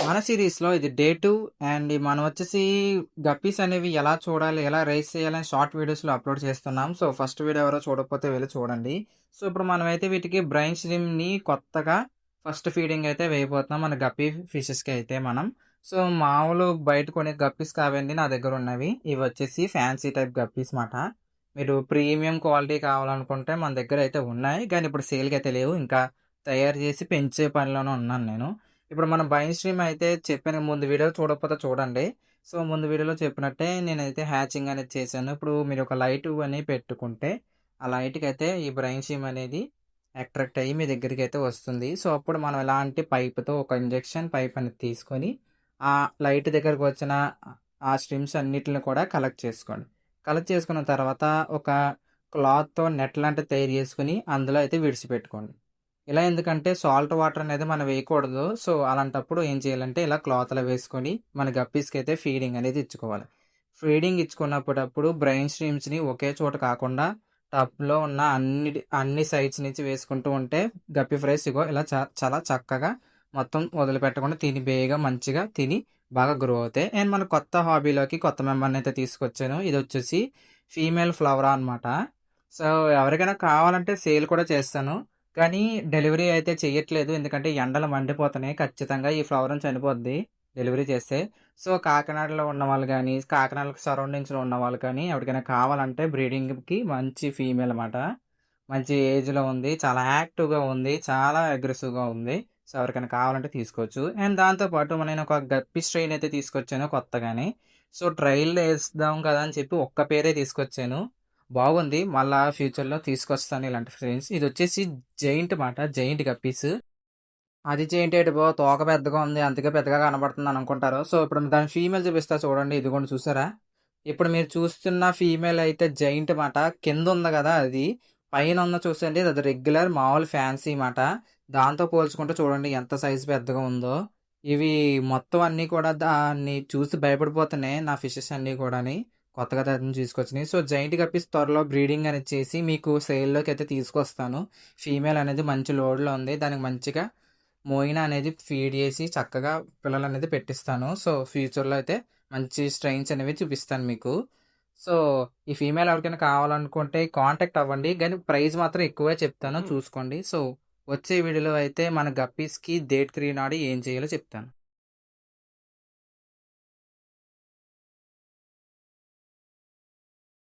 మన సిరీస్‌లో ఇది డే 2 అండ్ మనం వచ్చేసి గప్పీస్ అనేవి ఎలా చూడాలి, ఎలా రైజ్ చేయాలని షార్ట్ వీడియోస్‌లో అప్‌లోడ్ చేస్తున్నాం. సో, ఫస్ట్ వీడియో ఎవరో చూడకపోతే వెళ్లి చూడండి. సో, ఇప్పుడు మనమైతే వీటికి బ్రైన్ స్ట్రీమ్‌ని కొత్తగా ఫస్ట్ ఫీడింగ్ అయితే వేయబోతున్నాం. మన గప్పీ ఫిషెస్‌కి అయితే మనం. సో, మామూలు బయట కొనే గప్పీస్ కావండి నా దగ్గర ఉన్నవి. ఇవి వచ్చేసి ఫ్యాన్సీ టైప్ గప్పీస్ మాట. మీరు ప్రీమియం క్వాలిటీ కావాలనుకుంటే మన దగ్గర అయితే ఉన్నాయి. కానీ ఇప్పుడు సేల్‌కి అయితే లేవు. ఇంకా తయారు చేసి పెంచే పనిలోనే ఉన్నాను నేను. ఇప్పుడు మనం బైన్ స్ట్రీమ్ అయితే చెప్పాను ముందు వీడియోలో చూడకపోతే చూడండి. సో, ముందు వీడియోలో చెప్పినట్టే నేనైతే హ్యాచింగ్ అనేది చేశాను. ఇప్పుడు మీరు ఒక లైట్ అని పెట్టుకుంటే, ఆ లైట్‌కైతే ఈ బ్రైన్ స్ట్రీమ్ అనేది అట్రాక్ట్ అయ్యి మీ దగ్గరికైతే వస్తుంది. సో, అప్పుడు మనం ఎలాంటి పైప్‌తో ఒక ఇంజెక్షన్ పైప్ అనేది తీసుకొని, ఆ లైట్ దగ్గరకు వచ్చిన ఆ స్ట్రిమ్స్ అన్నిటిని కూడా కలెక్ట్ చేసుకోండి. కలెక్ట్ చేసుకున్న తర్వాత ఒక క్లాత్‌తో నెట్ లాంటిది తయారు చేసుకొని అందులో అయితే విడిచిపెట్టుకోండి. ఇలా ఎందుకంటే సాల్ట్ వాటర్ అనేది మనం వేయకూడదు. సో, అలాంటప్పుడు ఏం చేయాలంటే ఇలా క్లాత్‌లో వేసుకొని మన గప్పీస్‌కైతే ఫీడింగ్ అనేది ఇచ్చుకోవాలి. ఫీడింగ్ ఇచ్చుకున్నప్పుడప్పుడు బ్రెయిన్ స్ట్రీమ్స్‌ని ఒకే చోట కాకుండా టబ్‌లో ఉన్న అన్ని సైడ్స్ నుంచి వేసుకుంటూ ఉంటే గప్పీ ఫ్రైస్ ఇగో ఇలా చాలా చక్కగా మొత్తం వదిలిపెట్టకుండా తిని బేగా మంచిగా తిని బాగా గ్రో అవుతాయి. అండ్ మన కొత్త హాబీలోకి కొత్త మెంబర్‌ని అయితే తీసుకొచ్చాను. ఇదొచ్చేసి ఫీమేల్ ఫ్లవరా అనమాట. సో, ఎవరికైనా కావాలంటే సేల్ కూడా చేస్తాను. కానీ డెలివరీ అయితే చెయ్యట్లేదు. ఎందుకంటే ఎండలు మండిపోతున్నాయి. ఖచ్చితంగా ఈ ఫ్లవరం చనిపోద్ది డెలివరీ చేస్తే. సో, కాకినాడలో ఉన్నవాళ్ళు గానీ, కాకినాడ సరౌండింగ్స్‌లో ఉన్నవాళ్ళు కానీ ఎవరికైనా కావాలంటే బ్రీడింగ్‌కి మంచి ఫీమేల్ మాట. మంచి ఏజ్‌లో ఉంది. చాలా యాక్టివ్‌గా ఉంది. చాలా అగ్రెసివ్‌గా ఉంది. సో, ఎవరికైనా కావాలంటే తీసుకోవచ్చు. అండ్ దాంతో పాటు నేను ఒక గప్పీ స్ట్రెయిన్ అయితే తీసుకొచ్చాను కొత్తగాని. సో, ట్రైల్‌లో ఏద్దాం కదా అని చెప్పి ఒక్క పేరే తీసుకొచ్చాను. బాగుంది. మళ్ళా ఫ్యూచర్‌లో తీసుకొస్తాను ఇలాంటి ఫ్రెండ్స్. ఇదొచ్చేసి జెయింట్ మాట. Giant guppies. అది జెయింట్ ఏంటి బ్రో తోక పెద్దగా ఉంది. అందుకే పెద్దగా కనబడుతుందని అనుకుంటారు. సో, ఇప్పుడు దాని ఫీమేల్ చూపిస్తా చూడండి. ఇదిగోండి చూసారా? ఇప్పుడు మీరు చూస్తున్న ఫీమేల్ అయితే జెయింట్ మాట. కిందుంది గదా! అది. పైనున్న చూసండి అది రెగ్యులర్ మామూలు ఫ్యాన్సీ మాట. దాంతో పోల్చుకుంటే చూడండి ఎంత సైజ్ పెద్దగా ఉందో. ఇవి మొత్తం అన్నీ కూడా దాన్ని చూసి భయపడిపోతున్నాయి నా ఫిషెస్ అన్నీ కూడాని. కొత్తగా తీసుకొచ్చినాయి. సో, జెయింట్ గప్పీస్ త్వరలో బ్రీడింగ్ అనేది చేసి మీకు సేల్‌లోకైతే తీసుకొస్తాను. ఫీమేల్ అనేది మంచి లోడ్‌లో ఉంది. దానికి మంచిగా మోయినా అనేది ఫీడ్ చేసి చక్కగా పిల్లలనేది పెట్టిస్తాను. సో, ఫ్యూచర్‌లో అయితే మంచి స్ట్రెయిన్స్ అనేవి చూపిస్తాను మీకు. సో, ఈ ఫీమేల్ ఎవరికైనా కావాలనుకుంటే కాంటాక్ట్ అవ్వండి. గానీ ప్రైస్ మాత్రం ఎక్కువే చెప్తాను చూసుకోండి. సో, వచ్చే వీడియోలో అయితే మన గప్పీస్‌కి డేట్ 3 నాడు ఏం చేయాలో చెప్తాను.